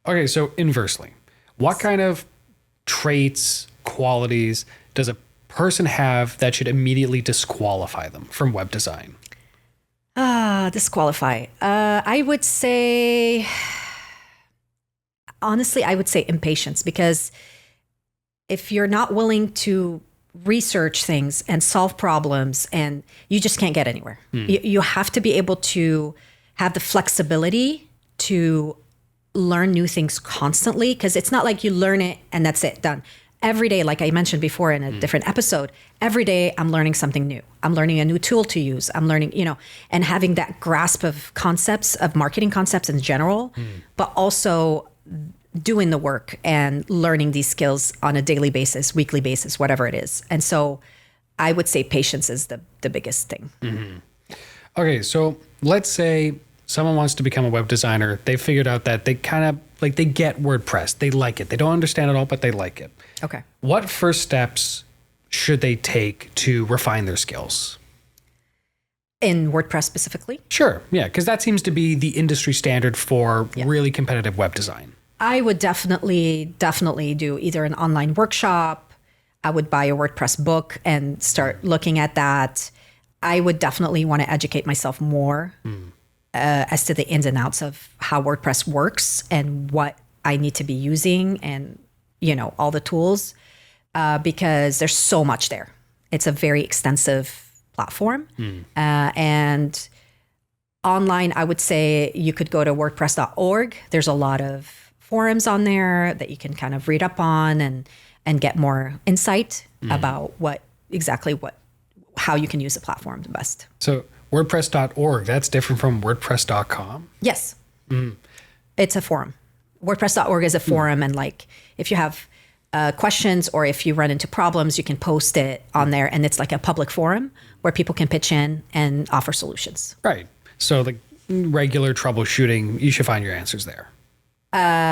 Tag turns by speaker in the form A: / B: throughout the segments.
A: Okay, so inversely, what kind of traits, qualities does a person have that should immediately disqualify them from web design?
B: Disqualify. I would say, honestly, I would say impatience, because if you're not willing to research things and solve problems, and you just can't get anywhere. You have to be able to have the flexibility to learn new things constantly, because it's not like you learn it and that's it, done. Every day, like I mentioned before in a different episode, every day I'm learning something new. I'm learning a new tool to use. I'm learning, and having that grasp of concepts, of marketing concepts in general, but also doing the work and learning these skills on a daily basis, weekly basis, whatever it is. And so I would say patience is the biggest thing.
A: Okay, so let's say someone wants to become a web designer. They figured out that they kind of they get WordPress. They like it. They don't understand it all, but they like it.
B: Okay.
A: What first steps should they take to refine their skills?
B: In WordPress specifically?
A: Sure. Yeah, because that seems to be the industry standard for really competitive web design.
B: I would definitely do either an online workshop. I would buy a WordPress book and start looking at that. I would definitely want to educate myself more as to the ins and outs of how WordPress works and what I need to be using, and all the tools, because there's so much there. It's a very extensive platform. And online, I would say you could go to WordPress.org. There's a lot of forums on there that you can kind of read up on and get more insight about how you can use the platform the best.
A: So WordPress.org, that's different from WordPress.com?
B: Yes. It's a forum. WordPress.org is a forum, and if you have questions or if you run into problems, you can post it on there, and it's like a public forum where people can pitch in and offer solutions.
A: Right. So the regular troubleshooting, you should find your answers there.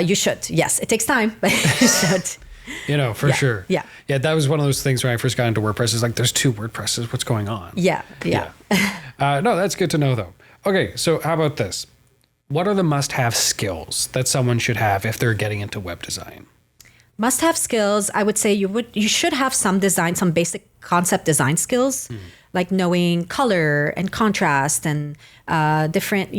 B: You should. Yes. It takes time, but you should.
A: For sure.
B: Yeah.
A: Yeah. That was one of those things when I first got into WordPress. It's like, there's two WordPresses. What's going on?
B: Yeah.
A: No, that's good to know, though. Okay. So how about this? What are the must-have skills that someone should have if they're getting into web design?
B: Must-have skills, I would say you should have some basic concept design skills, like knowing color and contrast and different,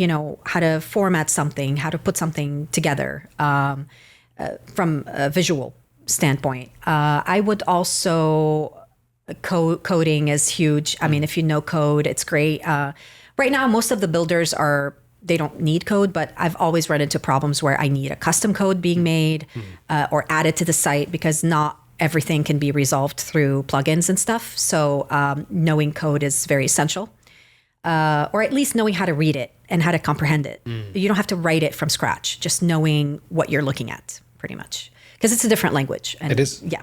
B: how to format something, how to put something together from a visual standpoint. I would also, coding is huge. I mean, if you know code, it's great. Right now, most of the builders they don't need code, but I've always run into problems where I need a custom code being made or added to the site, because not everything can be resolved through plugins and stuff. So knowing code is very essential, or at least knowing how to read it and how to comprehend it. You don't have to write it from scratch, just knowing what you're looking at, pretty much, because it's a different language. And
A: it is.
B: Yeah.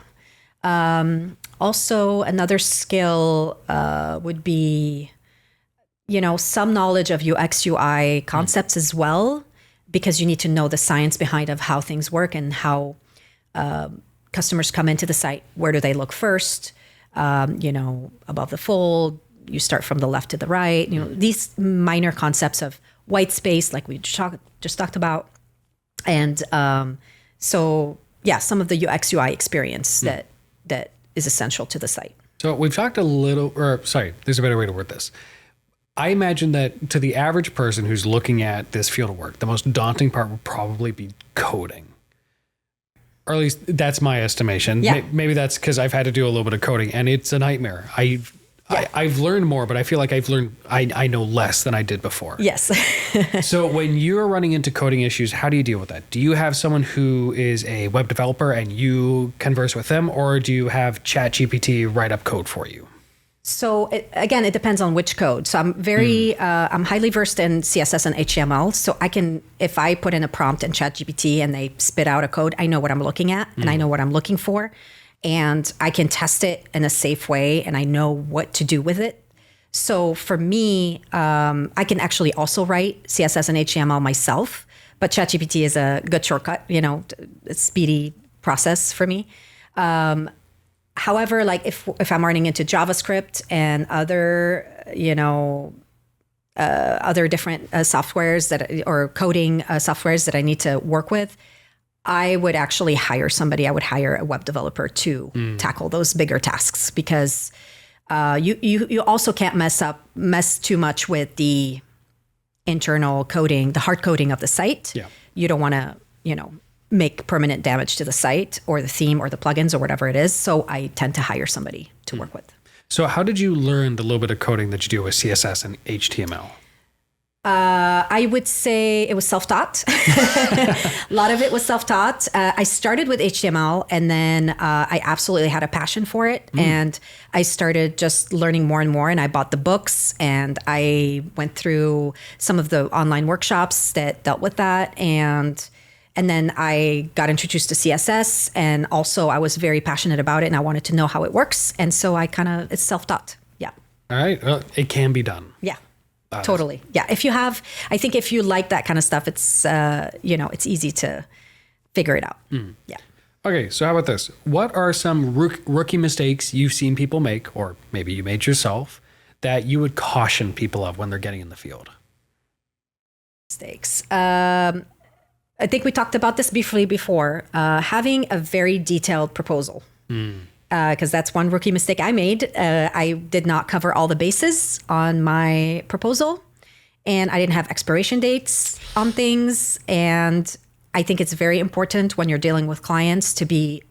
B: Also, another skill would be some knowledge of UX, UI concepts as well, because you need to know the science behind of how things work and how customers come into the site. Where do they look first? Above the fold, you start from the left to the right. These minor concepts of white space, like we just talked about. And some of the UX, UI experience that is essential to the site.
A: So we've talked there's a better way to word this. I imagine that to the average person who's looking at this field of work, the most daunting part would probably be coding. Or at least that's my estimation.
B: Yeah.
A: Maybe that's because I've had to do a little bit of coding, and it's a nightmare. I've learned more, but I feel like I know less than I did before.
B: Yes.
A: So when you're running into coding issues, how do you deal with that? Do you have someone who is a web developer and you converse with them, or do you have ChatGPT write up code for you?
B: So it depends on which code. So I'm I'm highly versed in CSS and HTML. So if I put in a prompt in ChatGPT and they spit out a code, I know what I'm looking at and I know what I'm looking for, and I can test it in a safe way and I know what to do with it. So for me, I can actually also write CSS and HTML myself, but ChatGPT is a good shortcut, a speedy process for me. However, like if I'm running into JavaScript and other different softwares or coding softwares that I need to work with, I would actually hire somebody. I would hire a web developer to tackle those bigger tasks because you also can't mess too much with the internal coding, the hard coding of the site.
A: Yeah.
B: You don't want to, make permanent damage to the site or the theme or the plugins or whatever it is. So I tend to hire somebody to work with.
A: So how did you learn the little bit of coding that you do with CSS and HTML?
B: I would say it was self-taught. A lot of it was self-taught. I started with HTML and then I absolutely had a passion for it. And I started just learning more and more. And I bought the books and I went through some of the online workshops that dealt with that. And then I got introduced to CSS. And also I was very passionate about it and I wanted to know how it works. And so it's self-taught. Yeah.
A: All right. Well, it can be done.
B: Yeah. Totally. Yeah. I think if you like that kind of stuff, it's, it's easy to figure it out. Yeah.
A: Okay. So how about this? What are some rookie mistakes you've seen people make, or maybe you made yourself, that you would caution people of when they're getting in the field?
B: Mistakes. I think we talked about this briefly before, having a very detailed proposal. Because that's one rookie mistake I made. I did not cover all the bases on my proposal, and I didn't have expiration dates on things. And I think it's very important when you're dealing with clients to be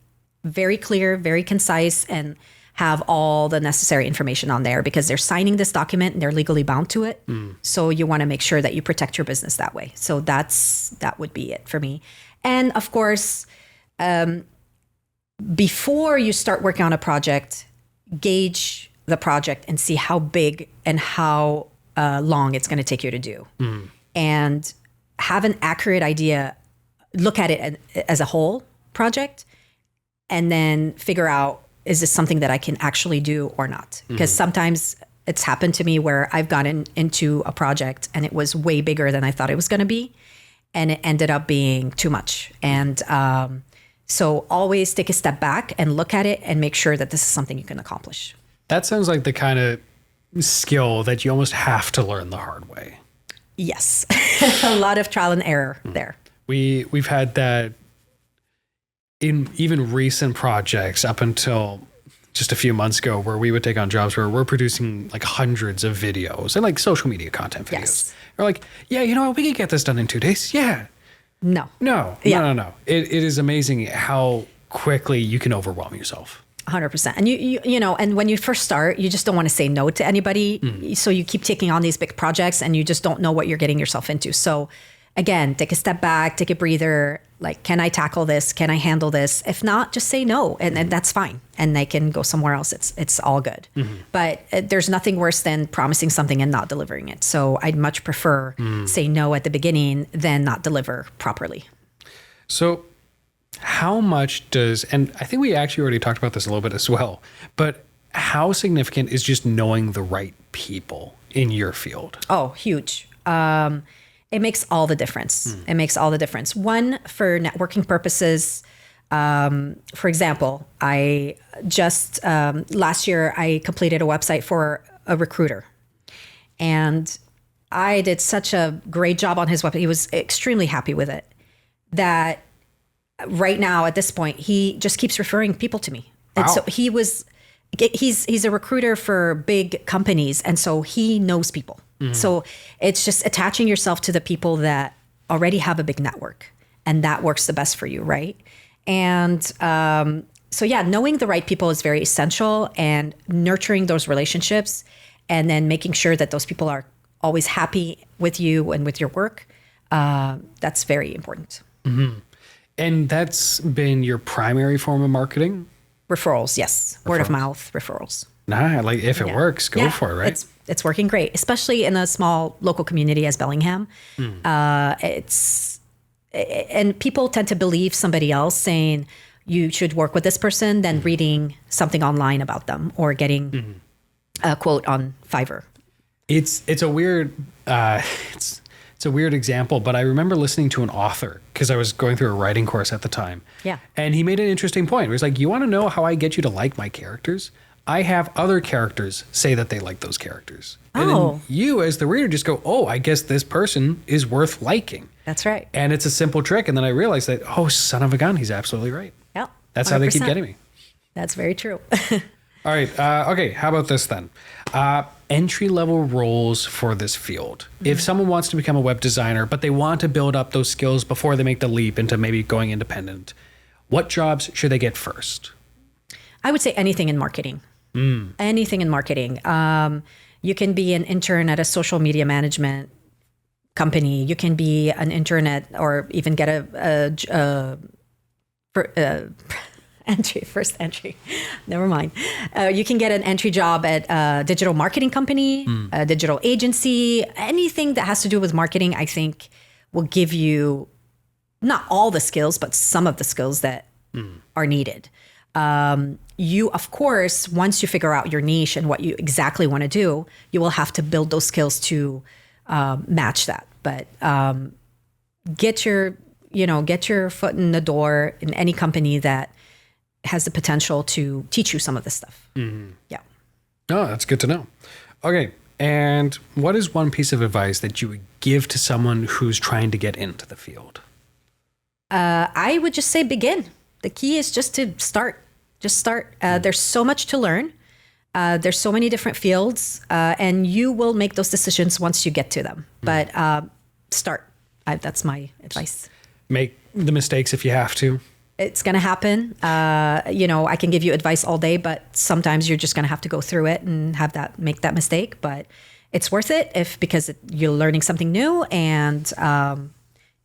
B: very clear, very concise, and have all the necessary information on there because they're signing this document and they're legally bound to it. So you want to make sure that you protect your business that way. So that would be it for me. And of course, before you start working on a project, gauge the project and see how big and how long it's going to take you to do. And have an accurate idea, look at it as a whole project, and then figure out, is this something that I can actually do or not? Because sometimes it's happened to me where I've gotten into a project and it was way bigger than I thought it was going to be. And it ended up being too much. And so always take a step back and look at it and make sure that this is something you can accomplish.
A: That sounds like the kind of skill that you almost have to learn the hard way.
B: Yes. A lot of trial and error there.
A: We've had that in even recent projects up until just a few months ago, where we would take on jobs where we're producing like hundreds of videos and like social media content videos.
B: Yes.
A: We're like, yeah, you know what? We can get this done in 2 days. Yeah.
B: No.
A: No. It is amazing how quickly you can overwhelm yourself.
B: 100%. And and when you first start, you just don't want to say no to anybody. So you keep taking on these big projects and you just don't know what you're getting yourself into. So again, take a step back, take a breather. Like, can I tackle this? Can I handle this? If not, just say no, and that's fine. And they can go somewhere else. It's all good. But there's nothing worse than promising something and not delivering it. So I'd much prefer say no at the beginning than not deliver properly.
A: So how much does, and I think we actually already talked about this a little bit as well, but how significant is just knowing the right people in your field?
B: Oh, huge. It makes all the difference. It makes all the difference. One, for networking purposes, for example, I just, last year, I completed a website for a recruiter. And I did such a great job on his website. He was extremely happy with it, that right now at this point, he just keeps referring people to me. And
A: Wow.
B: so he's a recruiter for big companies. And so he knows people. So it's just attaching yourself to the people that already have a big network, and that works the best for you, right? And so yeah, knowing the right people is very essential, and nurturing those relationships, and then making sure that those people are always happy with you and with your work. That's very important.
A: And that's been your primary form of marketing?
B: Referrals, yes. Word of mouth referrals.
A: Nah, like if it works, go for it, right?
B: It's working great, especially in a small local community as Bellingham. And people tend to believe somebody else saying you should work with this person than reading something online about them or getting a quote on Fiverr.
A: It's a weird it's a weird example, but I remember listening to an author because I was going through a writing course at the time.
B: Yeah.
A: And he made an interesting point. He was like, you want to know how I get you to like my characters? I have other characters say that they like those characters. And then you as the reader just go, oh, I guess this person is worth liking.
B: That's right.
A: And it's a simple trick. And then I realized that, oh, son of a gun, he's absolutely right.
B: Yeah.
A: That's how they keep
B: 100%.
A: getting me.
B: That's very true.
A: All right. Okay. How about this then? Entry level roles for this field. If someone wants to become a web designer, but they want to build up those skills before they make the leap into maybe going independent, what jobs should they get first?
B: I would say anything in marketing. Anything in marketing. You can be an intern at a social media management company. You can be an intern at, or even get first entry. Never mind. You can get an entry job at a digital marketing company, a digital agency, anything that has to do with marketing, I think will give you not all the skills, but some of the skills that are needed. You, of course, once you figure out your niche and what you exactly want to do, you will have to build those skills to match that. But get your foot in the door in any company that has the potential to teach you some of this stuff. Yeah.
A: Oh, that's good to know. Okay. And what is one piece of advice that you would give to someone who's trying to get into the field?
B: I would just say begin. The key is just to start. Just start. There's so much to learn. There's so many different fields, and you will make those decisions once you get to them. But start. That's my advice.
A: Make the mistakes if you have to.
B: It's going to happen. I can give you advice all day, but sometimes you're just going to have to go through it and make that mistake. But it's worth it because you're learning something new and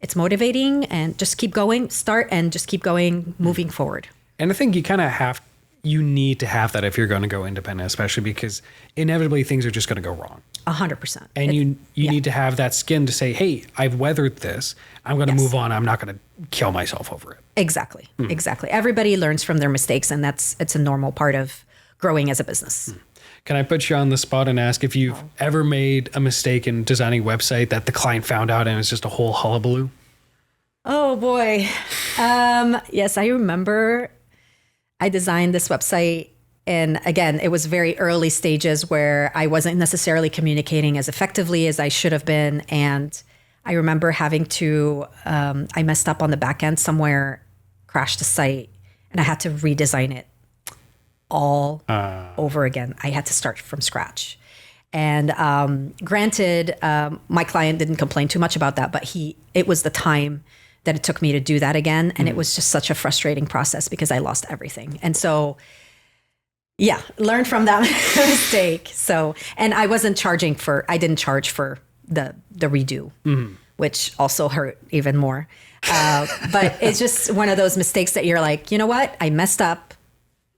B: it's motivating. And just keep going. Start and just keep going, moving forward.
A: And I think you need to have that if you're going to go independent, especially because inevitably things are just going to go wrong.
B: 100%.
A: And you need to have that skin to say, hey, I've weathered this. I'm going to move on. I'm not going to kill myself over it.
B: Exactly. Exactly. Everybody learns from their mistakes, and it's a normal part of growing as a business.
A: Can I put you on the spot and ask if you've ever made a mistake in designing a website that the client found out and it was just a whole hullabaloo?
B: Oh, boy. Yes, I remember I designed this website. And again, it was very early stages where I wasn't necessarily communicating as effectively as I should have been. And I remember having to, I messed up on the back end somewhere, crashed the site, and I had to redesign it all over again. I had to start from scratch. And granted, my client didn't complain too much about that, but it was the time that it took me to do that again. And it was just such a frustrating process because I lost everything. And so, yeah, learn from that mistake. So, and I didn't charge for the redo, which also hurt even more. But it's just one of those mistakes that you're like, you know what? I messed up.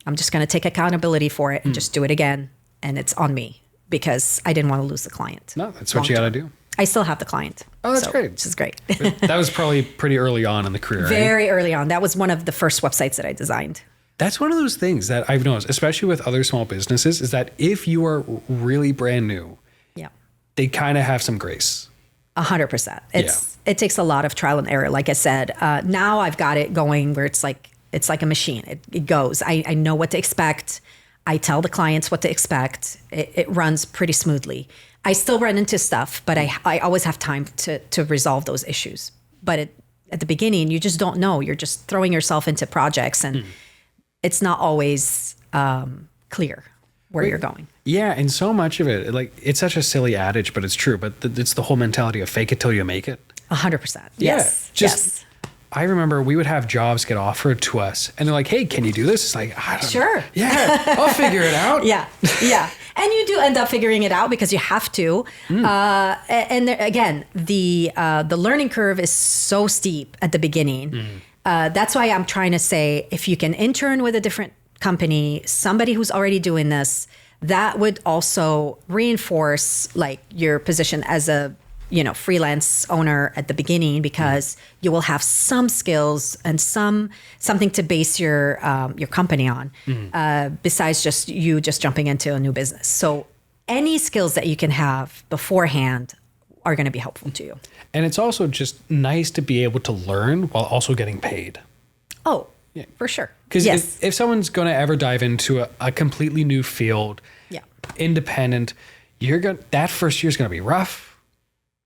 B: I'm just going to take accountability for it and just do it again. And it's on me because I didn't want to lose the client.
A: No, that's what you got to do.
B: I still have the client.
A: Oh, that's great.
B: Which is great.
A: That was probably pretty early on in the career,
B: Very early on. That was one of the first websites that I designed.
A: That's one of those things that I've noticed, especially with other small businesses, is that if you are really brand new, they kind of have some grace.
B: 100%. It takes a lot of trial and error. Like I said, now I've got it going where it's like a machine. It goes. I know what to expect. I tell the clients what to expect. It runs pretty smoothly. I still run into stuff, but I always have time to resolve those issues. But at the beginning, you just don't know. You're just throwing yourself into projects and it's not always clear where you're going.
A: Yeah, and so much of it, like it's such a silly adage, but it's true. But it's the whole mentality of fake it till you make it.
B: 100%. Yes. Yes.
A: I remember we would have jobs get offered to us, and they're like, "Hey, can you do this?" It's like, I don't know. Yeah, I'll figure it out.
B: Yeah. And you do end up figuring it out because you have to. And again, the learning curve is so steep at the beginning. That's why I'm trying to say, if you can intern with a different company, somebody who's already doing this, that would also reinforce like your position as a freelance owner at the beginning, because you will have some skills and something to base your company on, besides just jumping into a new business. So any skills that you can have beforehand are going to be helpful to you.
A: And it's also just nice to be able to learn while also getting paid.
B: Oh, yeah, for sure.
A: Because if someone's going to ever dive into a completely new field, independent, that first year is going to be rough.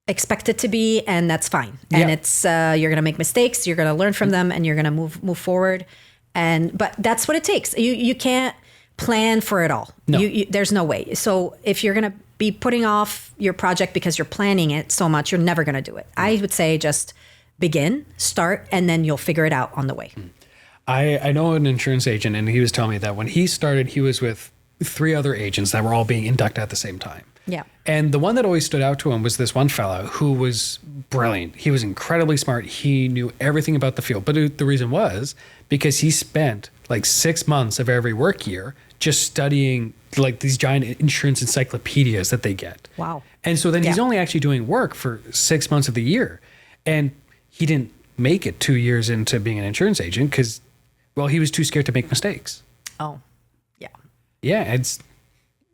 B: expect it to be, and that's fine. And it's you're gonna make mistakes, you're gonna learn from them, and you're gonna move forward. But that's what it takes. You can't plan for it all.
A: No.
B: There's no way. So if you're gonna be putting off your project because you're planning it so much, you're never gonna do it. I would say just begin, start, and then you'll figure it out on the way.
A: I know an insurance agent, and he was telling me that when he started, he was with 3 other agents that were all being inducted at the same time.
B: Yeah.
A: And the one that always stood out to him was this one fellow who was brilliant. He was incredibly smart. He knew everything about the field. But the reason was because he spent like 6 months of every work year just studying like these giant insurance encyclopedias that they get.
B: Wow.
A: And so then he's only actually doing work for 6 months of the year. And he didn't make it 2 years into being an insurance agent because, well, he was too scared to make mistakes.
B: Oh, yeah.
A: Yeah,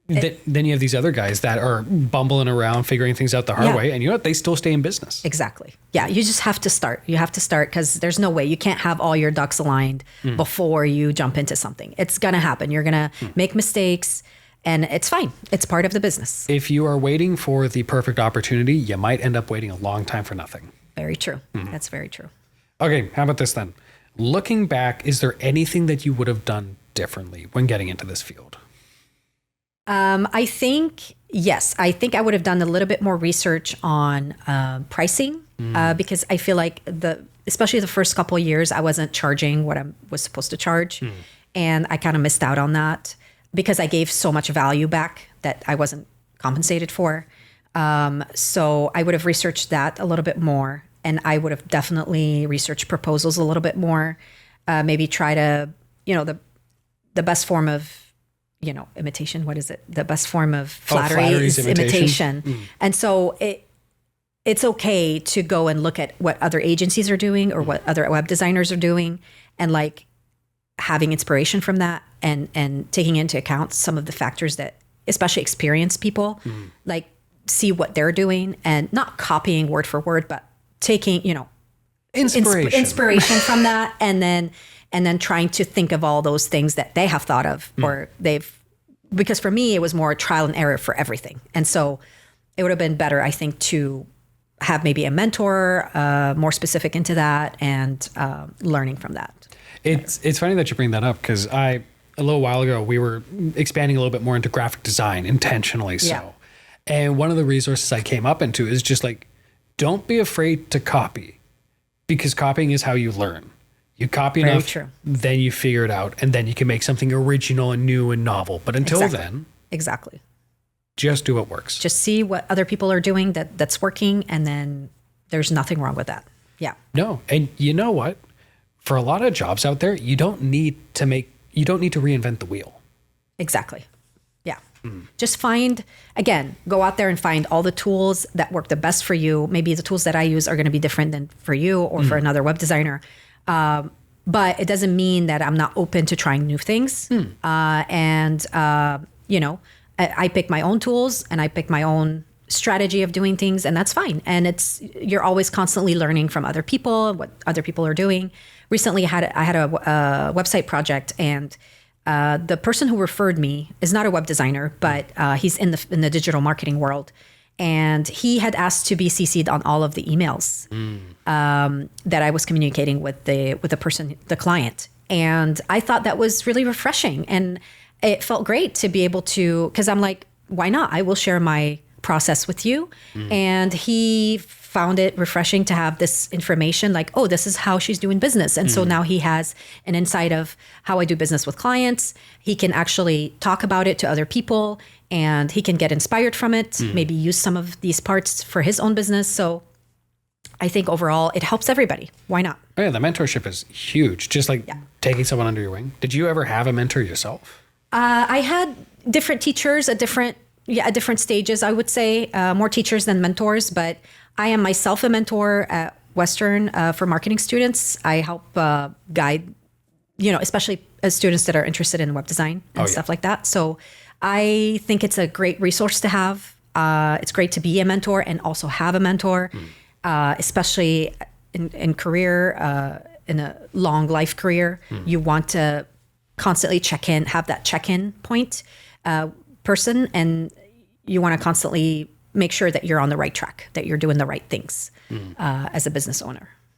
A: then you have these other guys that are bumbling around, figuring things out the hard way, and you know what? They still stay in business.
B: Exactly. Yeah, you just have to start. You have to start because there's no way you can't have all your ducks aligned before you jump into something. It's gonna happen. You're gonna make mistakes, and it's fine. It's part of the business.
A: If you are waiting for the perfect opportunity, you might end up waiting a long time for nothing.
B: Very true. That's very true.
A: Okay, how about this then? Looking back, is there anything that you would have done differently when getting into this field?
B: I think, yes. I think I would have done a little bit more research on pricing because I feel like especially the first couple of years, I wasn't charging what I was supposed to charge. And I kind of missed out on that because I gave so much value back that I wasn't compensated for. So I would have researched that a little bit more. And I would have definitely researched proposals a little bit more. Maybe try to, the best form of, imitation. What is it? The best form of flattery is imitation. And so it's okay to go and look at what other agencies are doing or what other web designers are doing and like having inspiration from that and taking into account some of the factors that especially experienced people like see what they're doing and not copying word for word, but taking, inspiration from that and then trying to think of all those things that they have thought of or because for me, it was more trial and error for everything. And so it would have been better, I think, to have maybe a mentor more specific into that and learning from that.
A: It's funny that you bring that up because a little while ago, we were expanding a little bit more into graphic design intentionally. So, and one of the resources I came up into is just like, don't be afraid to copy because copying is how you learn. You copy enough, then you figure it out, and then you can make something original and new and novel. But until then, just do what works.
B: Just see what other people are doing that's working, and then there's nothing wrong with that. Yeah.
A: No, and you know what? For a lot of jobs out there, you don't need to reinvent the wheel.
B: Exactly. Yeah. Just go out there and find all the tools that work the best for you. Maybe the tools that I use are going to be different than for you or for another web designer. But it doesn't mean that I'm not open to trying new things. I pick my own tools and I pick my own strategy of doing things, and that's fine. And you're always constantly learning from other people, what other people are doing. Recently, I had a website project, and the person who referred me is not a web designer, but he's in the digital marketing world. And he had asked to be CC'd on all of the emails that I was communicating with the client. And I thought that was really refreshing. And it felt great to be able to, because I'm like, why not? I will share my process with you. And he found it refreshing to have this information like, oh, this is how she's doing business. And so now he has an insight of how I do business with clients. He can actually talk about it to other people and he can get inspired from it, maybe use some of these parts for his own business. So I think overall it helps everybody. Why not?
A: Oh yeah, the mentorship is huge. Just like taking someone under your wing. Did you ever have a mentor yourself?
B: I had different teachers at different stages, I would say, more teachers than mentors, but I am myself a mentor at Western for marketing students. I help guide, especially as students that are interested in web design and stuff like that. So I think it's a great resource to have. It's great to be a mentor and also have a mentor, especially in career, in a long life career. You want to constantly have that check-in point person, and you want to constantly make sure that you're on the right track, that you're doing the right things as a business owner.